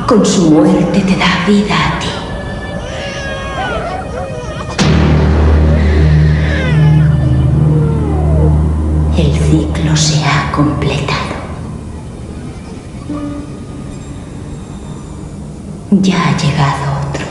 Con su muerte te da vida a ti. El ciclo se ha completado. Ya ha llegado otro.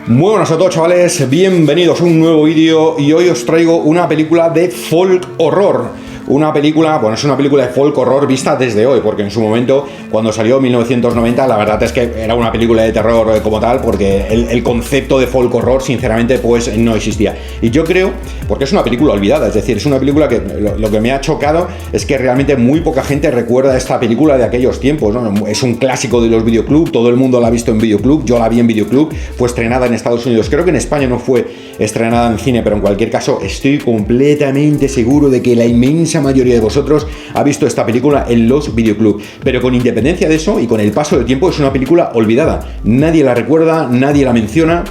Muy buenas a todos, chavales, bienvenidos a un nuevo vídeo y hoy os traigo una película de folk horror. Una película, bueno, es una película de folk horror vista desde hoy, porque en su momento, cuando salió en 1990, la verdad es que era una película de terror como tal, porque el concepto de folk horror, sinceramente, pues no existía. Y yo creo, porque es una película olvidada, es decir, es una película que lo que me ha chocado es que realmente muy poca gente recuerda esta película de aquellos tiempos, ¿no? Es un clásico de los videoclub, todo el mundo la ha visto en videoclub, yo la vi en videoclub, fue estrenada en Estados Unidos, creo que en España no fue estrenada en cine, pero en cualquier caso estoy completamente seguro de que la inmensa mayoría de vosotros ha visto esta película en los videoclubs, pero con independencia de eso y con el paso del tiempo es una película olvidada, nadie la recuerda, nadie la menciona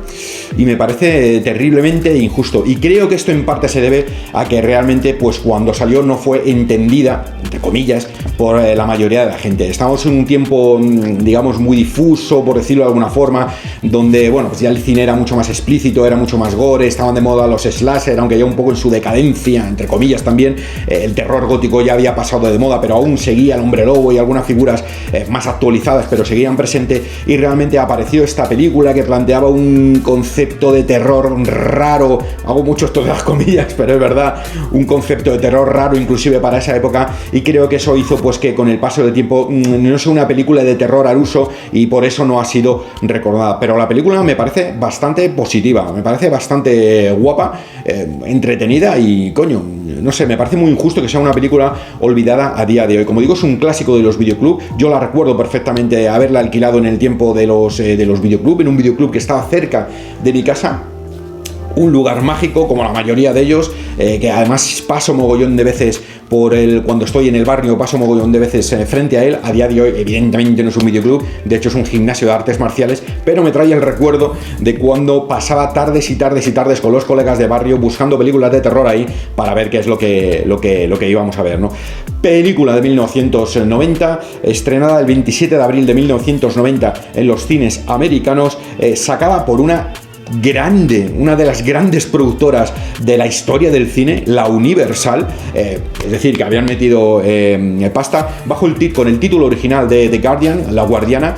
y me parece terriblemente injusto, y creo que esto en parte se debe a que realmente pues cuando salió no fue entendida, entre comillas, por la mayoría de la gente. Estamos en un tiempo, digamos, muy difuso, por decirlo de alguna forma, donde, bueno, pues ya el cine era mucho más explícito, era mucho más gore, estaban de moda los slasher, aunque ya un poco en su decadencia, entre comillas también, el terror gótico ya había pasado de moda, pero aún seguía el hombre lobo y algunas figuras más actualizadas, pero seguían presentes, y realmente apareció esta película que planteaba un concepto de terror raro, hago mucho esto de las comillas, pero es verdad, un concepto de terror raro inclusive para esa época, y creo que eso hizo pues que con el paso del tiempo no sea una película de terror al uso y por eso no ha sido recordada, pero la película me parece bastante positiva, me parece bastante guapa, entretenida y coño, no sé, me parece muy injusto que sea una película olvidada a día de hoy. Como digo, es un clásico de los videoclubs, yo la recuerdo perfectamente haberla alquilado en el tiempo de los videoclubs, en un videoclub que estaba cerca de mi casa. Un lugar mágico, como la mayoría de ellos, que además paso mogollón de veces cuando estoy en el barrio, paso mogollón de veces frente a él. A día de hoy, evidentemente no es un videoclub, de hecho es un gimnasio de artes marciales, pero me trae el recuerdo de cuando pasaba tardes y tardes y tardes con los colegas de barrio buscando películas de terror ahí para ver qué es lo que íbamos a ver, ¿no? Película de 1990, estrenada el 27 de abril de 1990 en los cines americanos, sacada por una de las grandes productoras de la historia del cine, la Universal, es decir, que habían metido pasta con el título original de The Guardian, La Guardiana.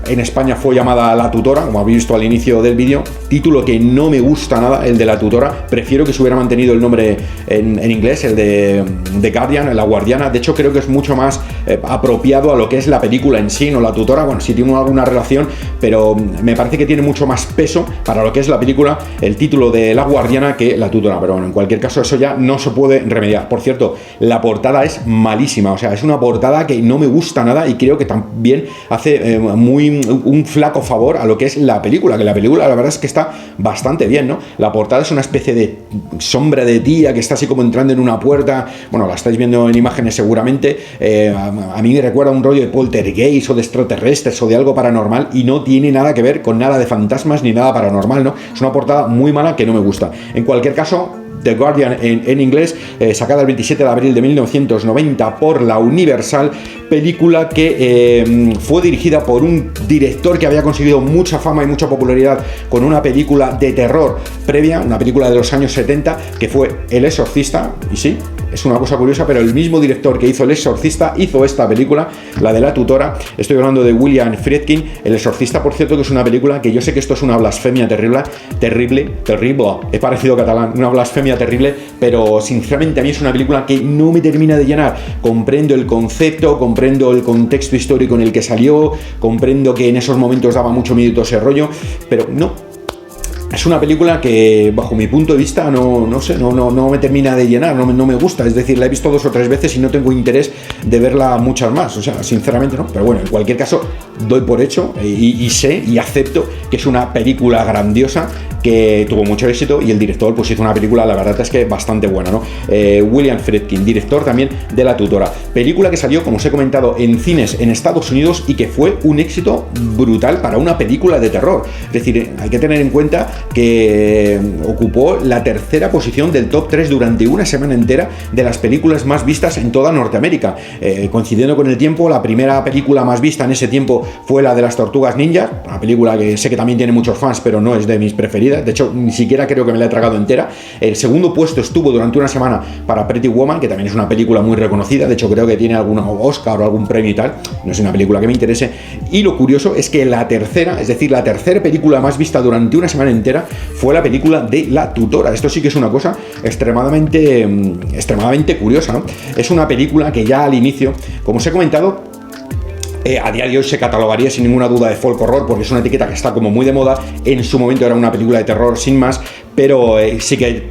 En España fue llamada La Tutora, como habéis visto al inicio del vídeo, título que no me gusta nada, el de La Tutora, prefiero que se hubiera mantenido el nombre en inglés, el de The Guardian, La Guardiana. De hecho creo que es mucho más apropiado a lo que es la película en sí, no La Tutora, bueno, sí tiene alguna relación, pero me parece que tiene mucho más peso para lo que es la película, el título de La Guardiana, que La Tutora, pero bueno, en cualquier caso eso ya no se puede remediar. Por cierto, la portada es malísima, o sea, es una portada que no me gusta nada y creo que también hace un flaco favor a lo que es la película, que la película la verdad es que está bastante bien, ¿no? La portada es una especie de sombra de tía que está así como entrando en una puerta, bueno, la estáis viendo en imágenes seguramente, a mí me recuerda un rollo de poltergeist o de extraterrestres o de algo paranormal y no tiene nada que ver con nada de fantasmas ni nada paranormal, ¿no? Es una portada muy mala que no me gusta. En cualquier caso, The Guardian en inglés, sacada el 27 de abril de 1990 por la Universal, película que fue dirigida por un director que había conseguido mucha fama y mucha popularidad con una película de terror previa, una película de los años 70, que fue El Exorcista, y sí, es una cosa curiosa, pero el mismo director que hizo El Exorcista hizo esta película, la de La Tutora. Estoy hablando de William Friedkin. El Exorcista, por cierto, que es una película que yo sé que esto es una blasfemia terrible, he parecido catalán, una blasfemia terrible, pero sinceramente a mí es una película que no me termina de llenar. Comprendo el concepto, comprendo el contexto histórico en el que salió, comprendo que en esos momentos daba mucho miedo ese rollo, pero no. Es una película que, bajo mi punto de vista, no me termina de llenar, no me gusta. Es decir, la he visto 2 o 3 veces y no tengo interés de verla muchas más. O sea, sinceramente no. Pero bueno, en cualquier caso, doy por hecho y sé y acepto que es una película grandiosa que tuvo mucho éxito y el director pues hizo una película, la verdad es que bastante buena, ¿no? William Friedkin, director también de La Tutora. Película que salió, como os he comentado, en cines en Estados Unidos y que fue un éxito brutal para una película de terror. Es decir, hay que tener en cuenta que ocupó la tercera posición del top 3 durante una semana entera de las películas más vistas en toda Norteamérica. Coincidiendo con el tiempo, la primera película más vista en ese tiempo fue la de las Tortugas Ninja, una película que sé que también tiene muchos fans, pero no es de mis preferidas. De hecho, ni siquiera creo que me la he tragado entera. El segundo puesto estuvo durante una semana para Pretty Woman, que también es una película muy reconocida. De hecho, creo que tiene algún Oscar o algún premio y tal. No es una película que me interese. Y lo curioso es que la tercera, es decir, la tercera película más vista durante una semana entera fue la película de La Tutora. Esto sí que es una cosa extremadamente curiosa, ¿no? Es una película que ya al inicio, como os he comentado, a día de hoy se catalogaría sin ninguna duda de folk horror, porque es una etiqueta que está como muy de moda. En su momento era una película de terror sin más, pero sí que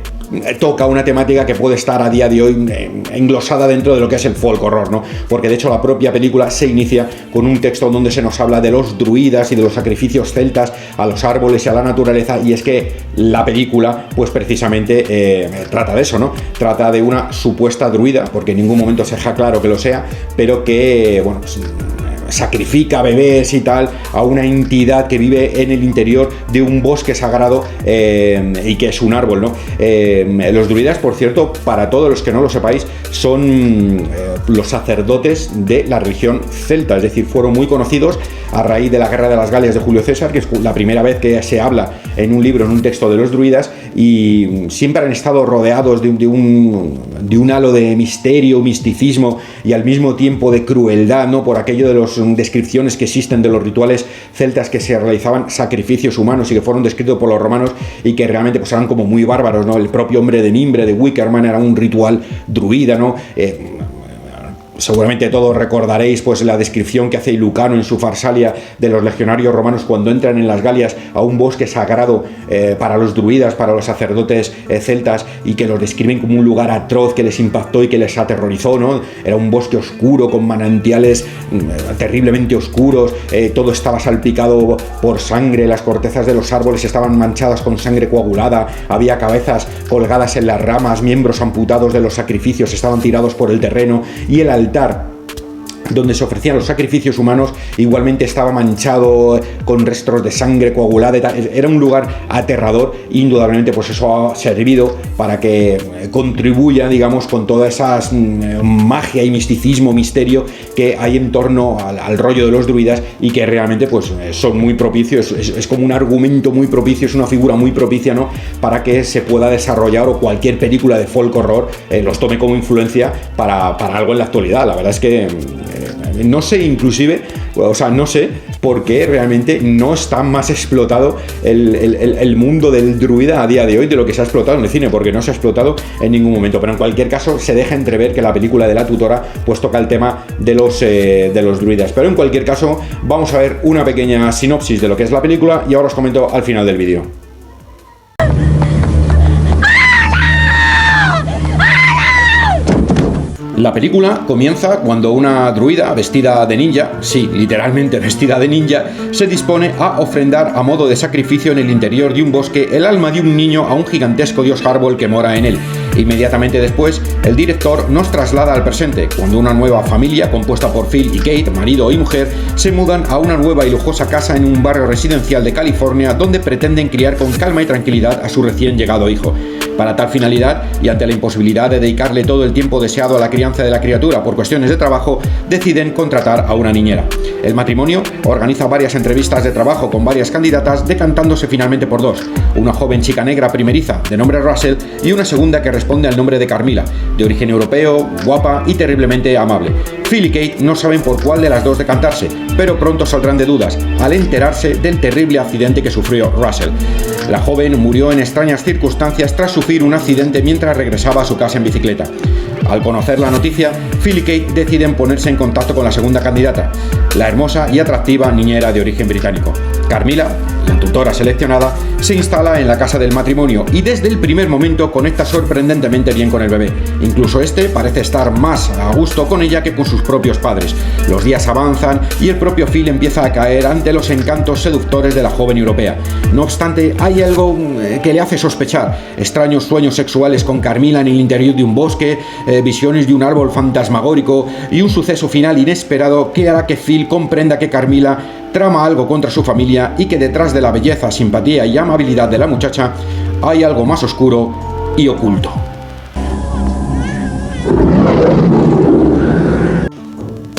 toca una temática que puede estar a día de hoy englosada dentro de lo que es el folk horror, ¿no? Porque de hecho la propia película se inicia con un texto donde se nos habla de los druidas y de los sacrificios celtas a los árboles y a la naturaleza, y es que la película pues precisamente trata de eso, ¿no? Trata de una supuesta druida, porque en ningún momento se deja claro que lo sea, pero que, bueno, pues, sacrifica bebés y tal a una entidad que vive en el interior de un bosque sagrado y que es un árbol, ¿no? Los druidas, por cierto, para todos los que no lo sepáis, son los sacerdotes de la religión celta, es decir, fueron muy conocidos a raíz de la Guerra de las Galias de Julio César, que es la primera vez que se habla en un libro, en un texto de los druidas, y siempre han estado rodeados de un halo de misterio, misticismo y al mismo tiempo de crueldad, ¿no? Por aquello de las descripciones que existen de los rituales celtas, que se realizaban sacrificios humanos y que fueron descritos por los romanos y que realmente pues eran como muy bárbaros, ¿no? El propio hombre de mimbre de Wickerman era un ritual druida, ¿no? Seguramente todos recordaréis pues la descripción que hace Lucano en su Farsalia de los legionarios romanos cuando entran en las Galias a un bosque sagrado para los druidas, para los sacerdotes celtas, y que los describen como un lugar atroz que les impactó y que les aterrorizó, ¿no? Era un bosque oscuro con manantiales terriblemente oscuros, todo estaba salpicado por sangre, las cortezas de los árboles estaban manchadas con sangre coagulada, había cabezas colgadas en las ramas, miembros amputados de los sacrificios estaban tirados por el terreno, y el altar donde se ofrecían los sacrificios humanos igualmente estaba manchado con restos de sangre coagulada y tal. Era un lugar aterrador. Indudablemente pues eso ha servido para que contribuya, digamos, con toda esa magia y misticismo, misterio que hay en torno al rollo de los druidas, y que realmente pues son muy propicios, es como un argumento muy propicio, es una figura muy propicia, ¿no? Para que se pueda desarrollar, o cualquier película de folk horror los tome como influencia para algo en la actualidad. La verdad es que no sé, inclusive, o sea, no sé por qué realmente no está más explotado el mundo del druida a día de hoy de lo que se ha explotado en el cine, porque no se ha explotado en ningún momento. Pero en cualquier caso se deja entrever que la película de La Tutora pues toca el tema de los druidas. Pero en cualquier caso vamos a ver una pequeña sinopsis de lo que es la película y ahora os comento al final del vídeo. La película comienza cuando una druida vestida de ninja, sí, literalmente vestida de ninja, se dispone a ofrendar a modo de sacrificio en el interior de un bosque el alma de un niño a un gigantesco dios árbol que mora en él. Inmediatamente después, el director nos traslada al presente, cuando una nueva familia compuesta por Phil y Kate, marido y mujer, se mudan a una nueva y lujosa casa en un barrio residencial de California, donde pretenden criar con calma y tranquilidad a su recién llegado hijo. Para tal finalidad, y ante la imposibilidad de dedicarle todo el tiempo deseado a la crianza de la criatura por cuestiones de trabajo, deciden contratar a una niñera. El matrimonio organiza varias entrevistas de trabajo con varias candidatas, decantándose finalmente por dos: una joven chica negra primeriza de nombre Russell y una segunda que responde al nombre de Carmila, de origen europeo, guapa y terriblemente amable. Phil y Kate no saben por cuál de las dos decantarse, pero pronto saldrán de dudas al enterarse del terrible accidente que sufrió Russell. La joven murió en extrañas circunstancias tras sufrir un accidente mientras regresaba a su casa en bicicleta. Al conocer la noticia, Phil y Kate deciden ponerse en contacto con la segunda candidata, la hermosa y atractiva niñera de origen británico. Carmila, la tutora seleccionada, se instala en la casa del matrimonio y desde el primer momento conecta sorprendentemente bien con el bebé. Incluso este parece estar más a gusto con ella que con sus propios padres. Los días avanzan y el propio Phil empieza a caer ante los encantos seductores de la joven europea. No obstante, hay algo que le hace sospechar: extraños sueños sexuales con Carmila en el interior de un bosque, visiones de un árbol fantasmagórico y un suceso final inesperado que hará que Phil comprenda que Carmila trama algo contra su familia familia y que detrás de la belleza, simpatía y amabilidad de la muchacha hay algo más oscuro y oculto.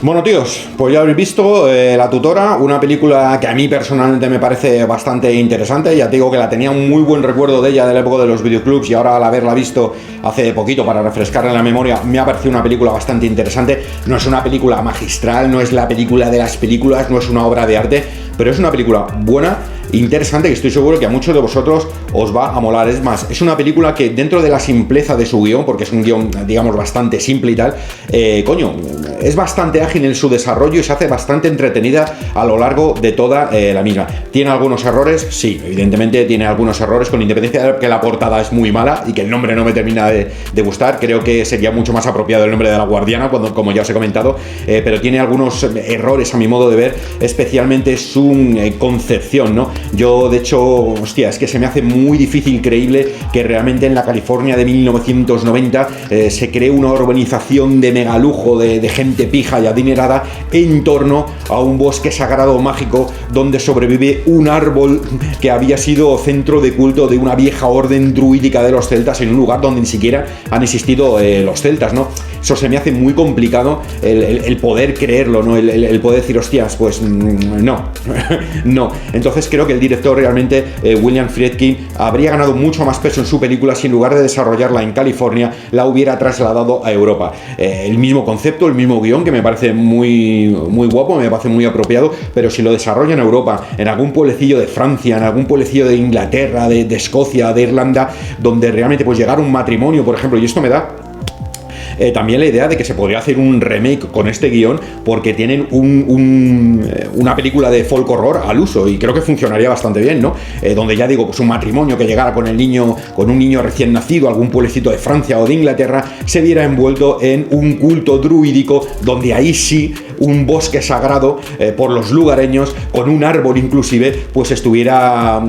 Bueno, tíos, pues ya habéis visto La tutora, una película que a mí personalmente me parece bastante interesante. Ya te digo que la tenía un muy buen recuerdo de ella de la época de los videoclubs, y ahora al haberla visto hace poquito para refrescar en la memoria, me ha parecido una película bastante interesante. No es una película magistral, no es la película de las películas, no es una obra de arte, pero es una película buena, interesante, y estoy seguro que a muchos de vosotros os va a molar. Es más, es una película que dentro de la simpleza de su guión, porque es un guión, digamos, bastante simple y tal, es bastante ágil en su desarrollo y se hace bastante entretenida a lo largo de toda la misma. ¿Tiene algunos errores? Sí, evidentemente tiene algunos errores, con independencia de que la portada es muy mala y que el nombre no me termina de gustar. Creo que sería mucho más apropiado el nombre de La Guardiana, como ya os he comentado, pero tiene algunos errores a mi modo de ver, especialmente su concepción, ¿no? Yo, de hecho, hostia, es que se me hace muy difícil creíble que realmente en la California de 1990 se cree una urbanización de megalujo, de gente pija y adinerada en torno a un bosque sagrado mágico donde sobrevive un árbol que había sido centro de culto de una vieja orden druídica de los celtas, en un lugar donde ni siquiera han existido los celtas, ¿no? Eso se me hace muy complicado el poder creerlo, ¿no? El poder decir, hostias, pues no, no. Entonces creo que el director realmente, William Friedkin, habría ganado mucho más peso en su película si en lugar de desarrollarla en California la hubiera trasladado a Europa. El mismo concepto, el mismo guión, que me parece muy, muy guapo, me parece muy apropiado, pero si lo desarrolla en Europa, en algún pueblecillo de Francia, en algún pueblecillo de Inglaterra, de Escocia, de Irlanda, donde realmente pues llegar a un matrimonio, por ejemplo, y esto me da también la idea de que se podría hacer un remake con este guión, porque tienen una película de folk horror al uso, y creo que funcionaría bastante bien, ¿no? Donde ya digo, pues un matrimonio que llegara con un niño recién nacido a algún pueblecito de Francia o de Inglaterra, se viera envuelto en un culto druídico, donde ahí sí un bosque sagrado por los lugareños, con un árbol inclusive, pues estuviera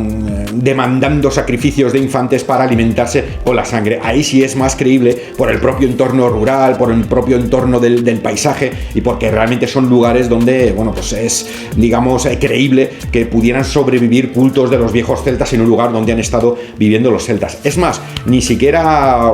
demandando sacrificios de infantes para alimentarse con la sangre. Ahí sí es más creíble por el propio entorno rural, por el propio entorno del paisaje, y porque realmente son lugares donde, bueno, pues es, digamos, creíble que pudieran sobrevivir cultos de los viejos celtas en un lugar donde han estado viviendo los celtas. Es más, ni siquiera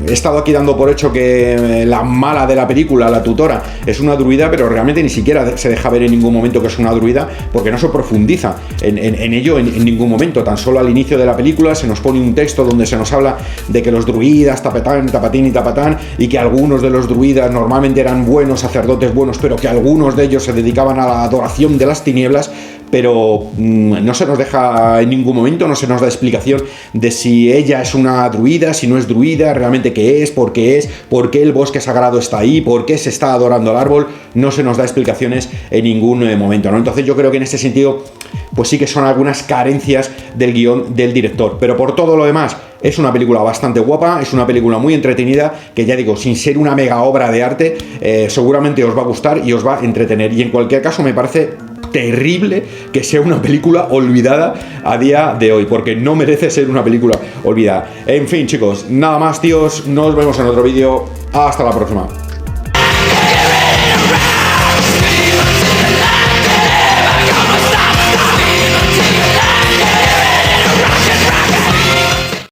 he estado aquí dando por hecho que la mala de la película, la tutora, es una druida, pero realmente ni siquiera se deja ver en ningún momento que es una druida, porque no se profundiza en ello en ningún momento. Tan solo al inicio de la película se nos pone un texto donde se nos habla de que los druidas, tapatán, tapatín y tapatán, y que algunos de los druidas normalmente eran buenos, sacerdotes buenos, pero que algunos de ellos se dedicaban a la adoración de las tinieblas, pero no se nos deja en ningún momento, no se nos da explicación de si ella es una druida, si no es druida, realmente qué es, por qué el bosque sagrado está ahí, por qué se está adorando al árbol. No se nos da explicaciones en ningún momento, ¿no? Entonces yo creo que en este sentido, pues sí que son algunas carencias del guión del director, pero por todo lo demás es una película bastante guapa, es una película muy entretenida, que ya digo, sin ser una mega obra de arte, seguramente os va a gustar y os va a entretener. Y en cualquier caso me parece terrible que sea una película olvidada a día de hoy, porque no merece ser una película olvidada. En fin, chicos, nada más, tíos, nos vemos en otro vídeo. Hasta la próxima.